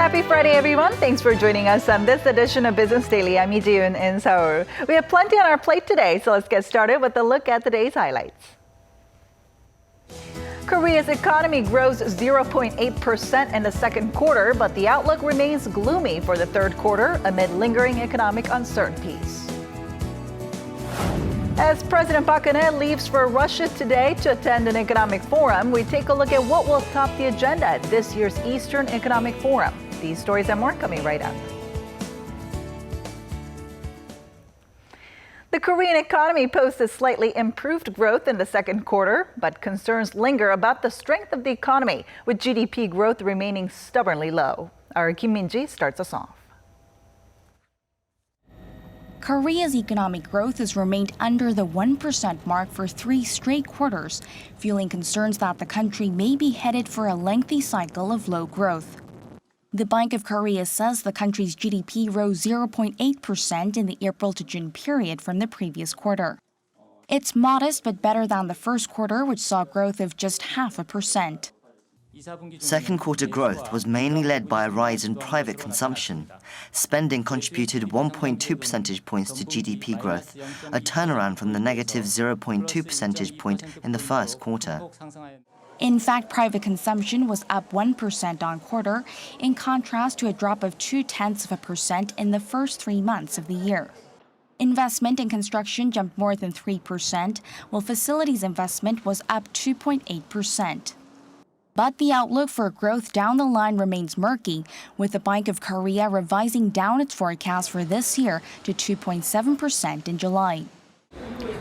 Happy Friday, everyone. Thanks for joining us on this edition of Business Daily. I'm Lee Ji-yoon in Seoul. We have plenty on our plate today, so let's get started with a look at today's highlights. Korea's economy grows 0.8% in the second quarter, but the outlook remains gloomy for the third quarter amid lingering economic uncertainties. As President Park Geun-hye leaves for Russia today to attend an economic forum, we take a look at what will top the agenda at this year's Eastern Economic Forum. These stories and more coming right up. The Korean economy posted slightly improved growth in the second quarter, but concerns linger about the strength of the economy, with GDP growth remaining stubbornly low. Our Kim Min-ji starts us off. Korea's economic growth has remained under the 1% mark for 3 straight quarters, fueling concerns that the country may be headed for a lengthy cycle of low growth. The Bank of Korea says the country's GDP rose 0.8% in the April to June period from the previous quarter. It's modest but better than the first quarter, which saw growth of just 0.5%. Second quarter growth was mainly led by a rise in private consumption. Spending contributed 1.2 percentage points to GDP growth, a turnaround from the negative 0.2 percentage point in the first quarter. In fact, private consumption was up 1% on quarter, in contrast to a drop of 0.2% in the first 3 months of the year. Investment in construction jumped more than 3%, while facilities investment was up 2.8%. But the outlook for growth down the line remains murky, with the Bank of Korea revising down its forecast for this year to 2.7% in July.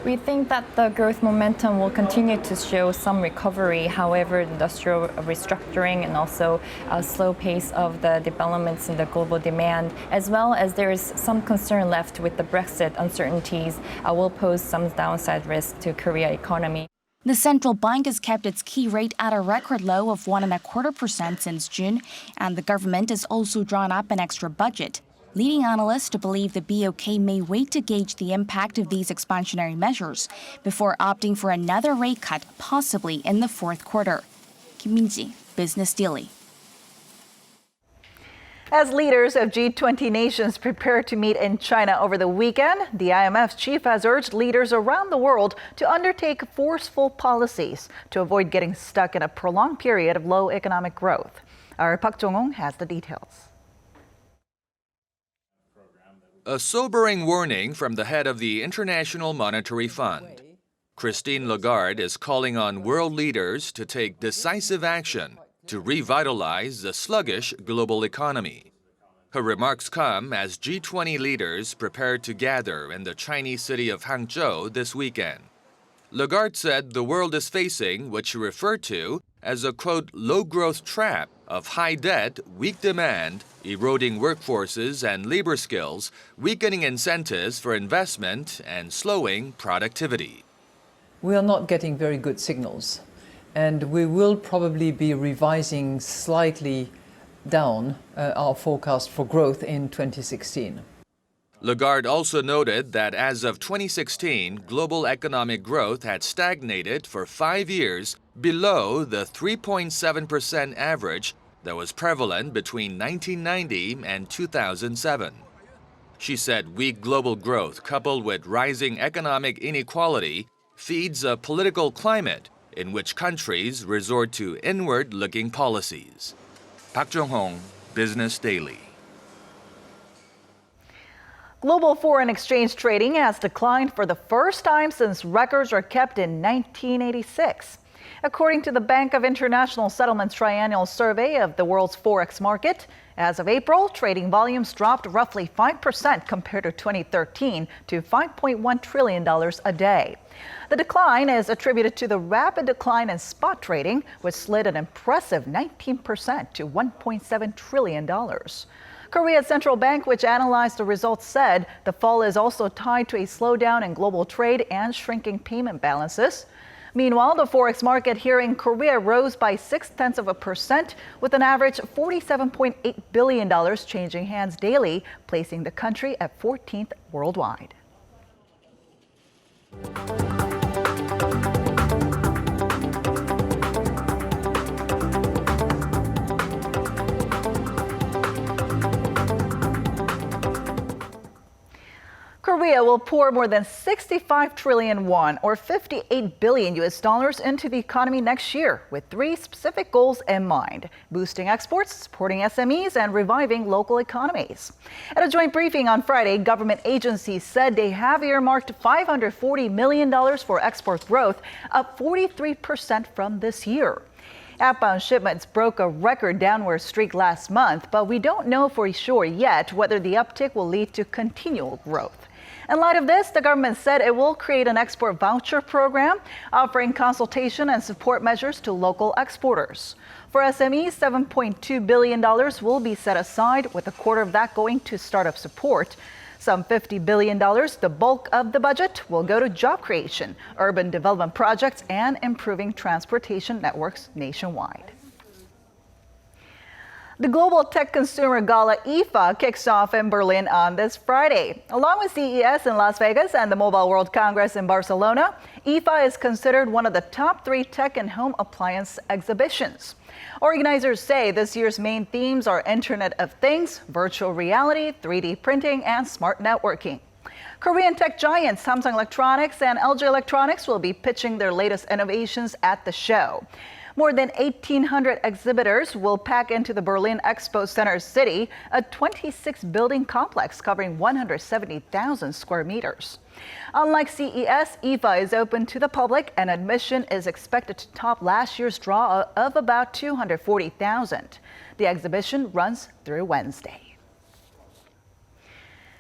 We think that the growth momentum will continue to show some recovery. However, industrial restructuring and also a slow pace of the developments in the global demand, as well as there is some concern left with the Brexit uncertainties, will pose some downside risk to Korea's economy. The central bank has kept its key rate at a record low of 1.25% since June, and the government has also drawn up an extra budget, leading analysts to believe the BOK may wait to gauge the impact of these expansionary measures before opting for another rate cut, possibly in the fourth quarter. Kim Min-ji, Business Daily. As leaders of G20 nations prepare to meet in China over the weekend, the IMF's chief has urged leaders around the world to undertake forceful policies to avoid getting stuck in a prolonged period of low economic growth. Our Park Jong-hong has the details. A sobering warning from the head of the International Monetary Fund. Christine Lagarde is calling on world leaders to take decisive action to revitalize the sluggish global economy. Her remarks come as G20 leaders prepare to gather in the Chinese city of Hangzhou this weekend. Lagarde said the world is facing what she referred to as a, quote, low-growth trap of high debt, weak demand, eroding workforces and labor skills, weakening incentives for investment, and slowing productivity. We are not getting very good signals, and we will probably be revising slightly down our forecast for growth in 2016. Lagarde also noted that as of 2016, global economic growth had stagnated for 5 years below the 3.7% average that was prevalent between 1990 and 2007. She said weak global growth coupled with rising economic inequality feeds a political climate in which countries resort to inward-looking policies. Park Jong-hong, Business Daily. Global foreign exchange trading has declined for the first time since records were kept in 1986. According to the Bank of International Settlements triennial survey of the world's forex market, as of April, trading volumes dropped roughly 5% compared to 2013 to $5.1 trillion a day. The decline is attributed to the rapid decline in spot trading, which slid an impressive 19% to $1.7 trillion. Korea's central bank, which analyzed the results, said the fall is also tied to a slowdown in global trade and shrinking payment balances. Meanwhile, the forex market here in Korea rose by 0.6%, with an average $47.8 billion changing hands daily, placing the country at 14th worldwide. will pour more than 65 trillion won, or 58 billion US dollars, into the economy next year, with 3 specific goals in mind: boosting exports, supporting SMEs, and reviving local economies. At a joint briefing on Friday, government agencies said they have earmarked $540 million for export growth, up 43% from this year. Outbound shipments broke a record downward streak last month, but we don't know for sure yet whether the uptick will lead to continual growth. In light of this, the government said it will create an export voucher program, offering consultation and support measures to local exporters. For SMEs, $7.2 billion will be set aside, with a quarter of that going to startup support. Some $50 billion, the bulk of the budget, will go to job creation, urban development projects, and improving transportation networks nationwide. The Global Tech Consumer Gala IFA kicks off in Berlin on this Friday. Along with CES in Las Vegas and the Mobile World Congress in Barcelona, IFA is considered one of the top 3 tech and home appliance exhibitions. Organizers say this year's main themes are Internet of Things, virtual reality, 3D printing, and smart networking. Korean tech giants Samsung Electronics and LG Electronics will be pitching their latest innovations at the show. More than 1,800 exhibitors will pack into the Berlin Expo Center City, a 26-building complex covering 170,000 square meters. Unlike CES, IFA is open to the public, and admission is expected to top last year's draw of about 240,000. The exhibition runs through Wednesday.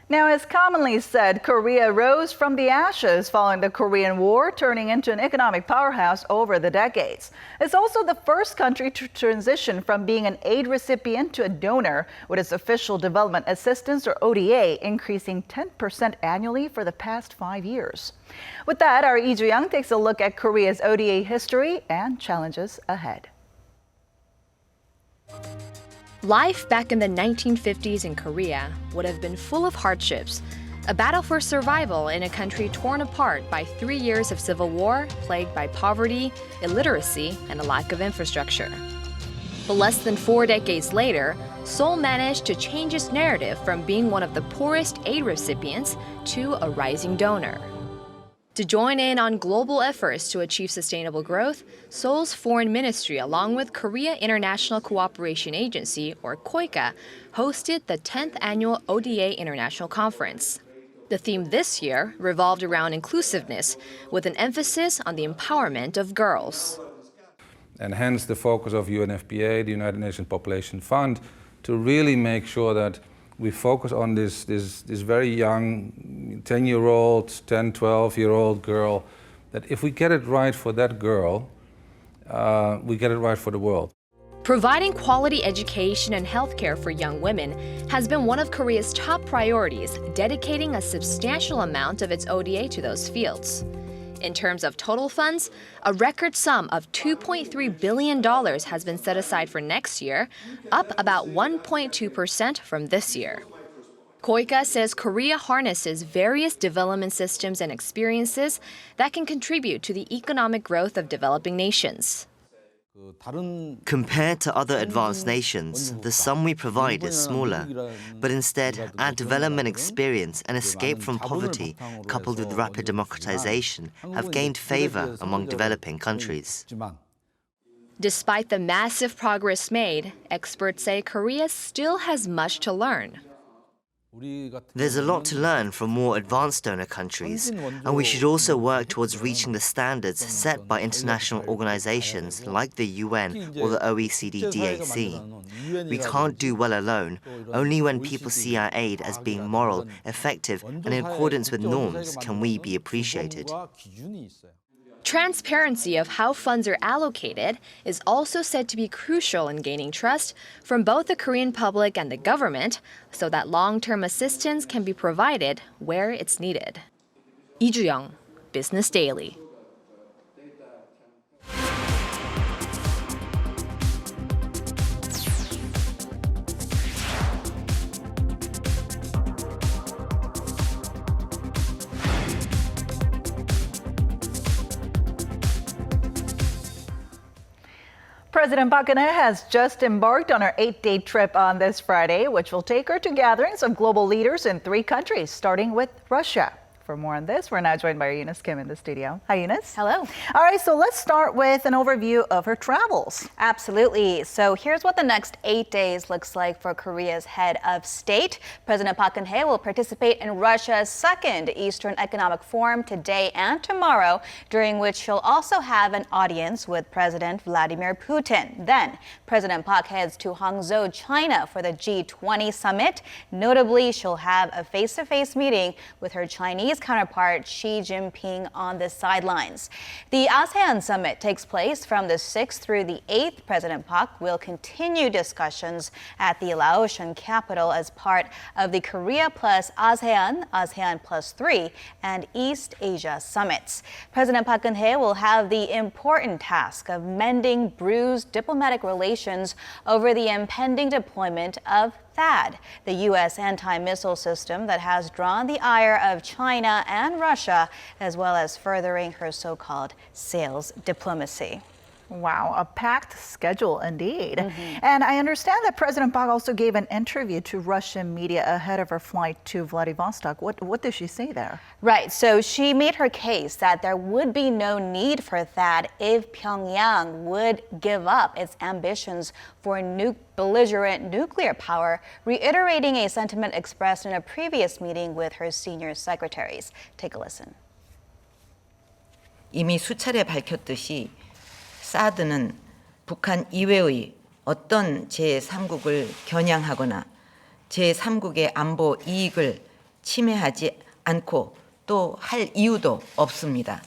Now, as commonly said, Korea rose from the ashes following the Korean War, turning into an economic powerhouse over the decades. It's also the first country to transition from being an aid recipient to a donor, with its official development assistance, or ODA, increasing 10% annually for the past 5 years. With that, our Lee Joo-young takes a look at Korea's ODA history and challenges ahead. Life back in the 1950s in Korea would have been full of hardships, a battle for survival in a country torn apart by 3 years of civil war, plagued by poverty, illiteracy, and a lack of infrastructure. But less than 4 decades later, Seoul managed to change its narrative from being one of the poorest aid recipients to a rising donor. To join in on global efforts to achieve sustainable growth, Seoul's foreign ministry, along with Korea International Cooperation Agency, or KOICA, hosted the 10th annual ODA International Conference. The theme this year revolved around inclusiveness, with an emphasis on the empowerment of girls. And hence the focus of UNFPA, the United Nations Population Fund, to really make sure that we focus on this very young 10-year-old, 10, 12-year-old girl, that if we get it right for that girl, we get it right for the world. Providing quality education and healthcare for young women has been one of Korea's top priorities, dedicating a substantial amount of its ODA to those fields. In terms of total funds, a record sum of $2.3 billion has been set aside for next year, up about 1.2% from this year. KOICA says Korea harnesses various development systems and experiences that can contribute to the economic growth of developing nations. Compared to other advanced nations, the sum we provide is smaller, but instead, our development experience and escape from poverty, coupled with rapid democratization, have gained favor among developing countries. Despite the massive progress made, experts say Korea still has much to learn. There's a lot to learn from more advanced donor countries, and we should also work towards reaching the standards set by international organizations like the UN or the OECD DAC. We can't do well alone. Only when people see our aid as being moral, effective, and in accordance with norms can we be appreciated. Transparency of how funds are allocated is also said to be crucial in gaining trust from both the Korean public and the government, so that long-term assistance can be provided where it's needed. Lee Joo-young, Business Daily. President Park Geun-hye has just embarked on her 8-day trip on this Friday, which will take her to gatherings of global leaders in 3 countries, starting with Russia. For more on this, we're now joined by Eunice Kim in the studio. Hi, Eunice. Hello. All right, so let's start with an overview of her travels. Absolutely. So here's what the next 8 days looks like for Korea's head of state. President Park Geun-hye will participate in Russia's second Eastern Economic Forum today and tomorrow, during which she'll also have an audience with President Vladimir Putin. Then, President Park heads to Hangzhou, China for the G20 summit. Notably, she'll have a face-to-face meeting with her Chinese counterpart Xi Jinping on the sidelines. The ASEAN summit takes place from the 6th through the 8th. President Park will continue discussions at the Laotian capital as part of the Korea plus ASEAN, ASEAN plus 3, and East Asia summits. President Park Geun-hye will have the important task of mending bruised diplomatic relations over the impending deployment of THAAD, the U.S. anti-missile system that has drawn the ire of China and Russia, as well as furthering her so-called sales diplomacy. Wow, a packed schedule indeed. And I understand that President Park also gave an interview to Russian media ahead of her flight to Vladivostok. What did she say there? Right, so she made her case that there would be no need for THAAD if Pyongyang would give up its ambitions for belligerent nuclear power, reiterating a sentiment expressed in a previous meeting with her senior secretaries. Take a listen. 이미 수차례 밝혔듯이 사드는 북한 이외의 어떤 제3국을 겨냥하거나 제3국의 안보 이익을 침해하지 않고 또 할 이유도 없습니다.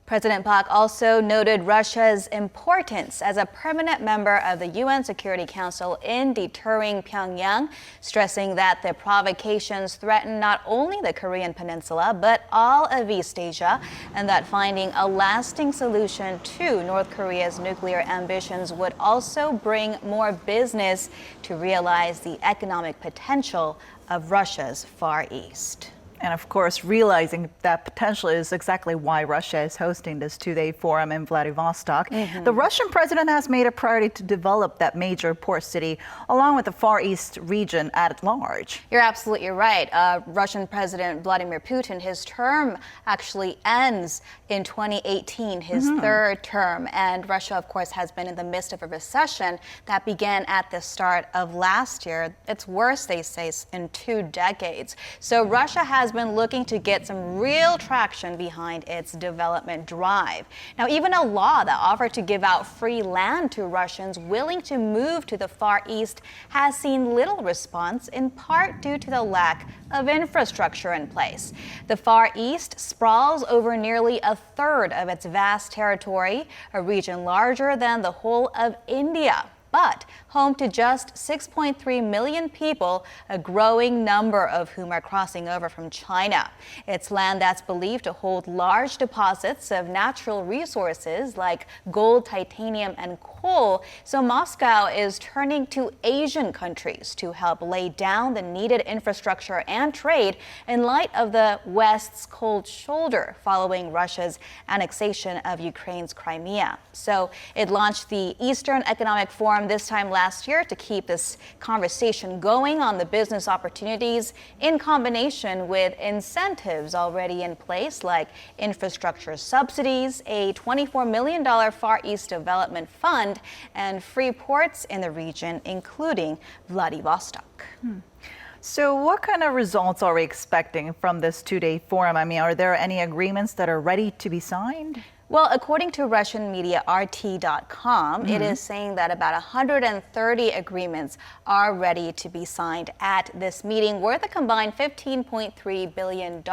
President Park also noted Russia's importance as a permanent member of the UN Security Council in deterring Pyongyang, stressing that the provocations threaten not only the Korean peninsula, but all of East Asia, and that finding a lasting solution to North Korea's nuclear ambitions would also bring more business to realize the economic potential of Russia's Far East. And of course, realizing that potential is exactly why Russia is hosting this two-day forum in Vladivostok. The Russian president has made a priority to develop that major port city along with the Far East region at large. You're absolutely right. Russian President Vladimir Putin, his term actually ends in 2018, his third term. And Russia, of course, has been in the midst of a recession that began at the start of last year. It's worse, they say, in 2 decades. So Russia has been looking to get some real traction behind its development drive. Now, even a law that offered to give out free land to Russians willing to move to the Far East has seen little response, in part due to the lack of infrastructure in place. The Far East sprawls over nearly a third of its vast territory, a region larger than the whole of India, but home to just 6.3 million people, a growing number of whom are crossing over from China. It's land that's believed to hold large deposits of natural resources like gold, titanium, and coal. So Moscow is turning to Asian countries to help lay down the needed infrastructure and trade in light of the West's cold shoulder following Russia's annexation of Ukraine's Crimea. So it launched the Eastern Economic Forum this time last year to keep this conversation going on the business opportunities in combination with incentives already in place like infrastructure subsidies, a $24 million Far East Development Fund, and free ports in the region, including Vladivostok. So what kind of results are we expecting from this two-day forum? I mean, are there any agreements that are ready to be signed? Well, according to Russian media RT.com, it is saying that about 130 agreements are ready to be signed at this meeting, worth a combined $15.3 billion.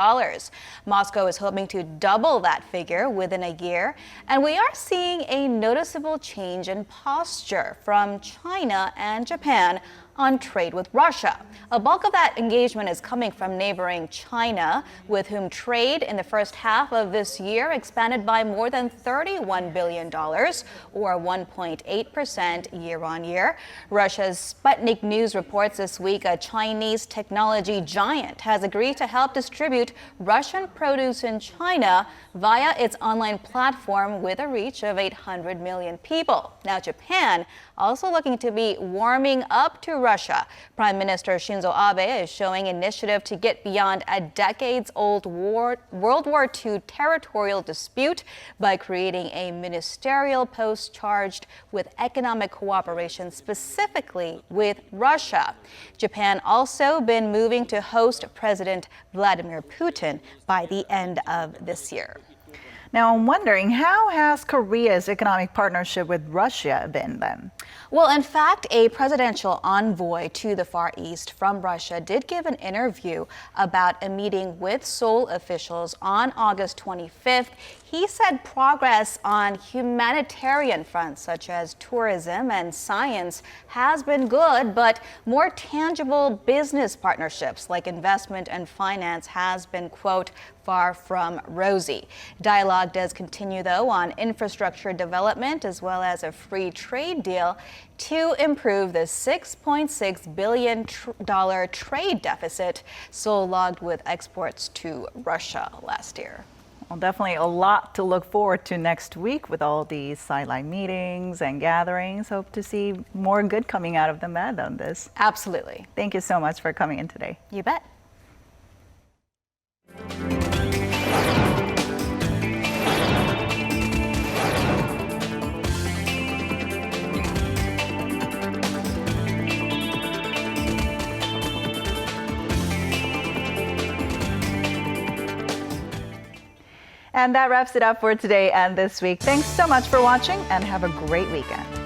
Moscow is hoping to double that figure within a year. And we are seeing a noticeable change in posture from China and Japan on trade with Russia. A bulk of that engagement is coming from neighboring China, with whom trade in the first half of this year expanded by more than $31 billion, or 1.8% year on year. Russia's Sputnik News reports this week a Chinese technology giant has agreed to help distribute Russian produce in China via its online platform with a reach of 800 million people. Now, Japan also looking to be warming up to Russia. Prime Minister Shinzo Abe is showing initiative to get beyond a decades-old World War II territorial dispute by creating a ministerial post charged with economic cooperation, specifically with Russia. Japan also been moving to host President Vladimir Putin by the end of this year. Now, I'm wondering, how has Korea's economic partnership with Russia been then? Well, in fact, a presidential envoy to the Far East from Russia did give an interview about a meeting with Seoul officials on August 25th. He said progress on humanitarian fronts such as tourism and science has been good, but more tangible business partnerships like investment and finance has been, quote, far from rosy. Dialogue does continue, though, on infrastructure development as well as a free trade deal to improve the $6.6 billion trade deficit Seoul logged with exports to Russia last year. Well, definitely a lot to look forward to next week with all these sideline meetings and gatherings. Hope to see more good coming out of the Med on this. Absolutely. Thank you so much for coming in today. You bet. And that wraps it up for today and this week. Thanks so much for watching and have a great weekend.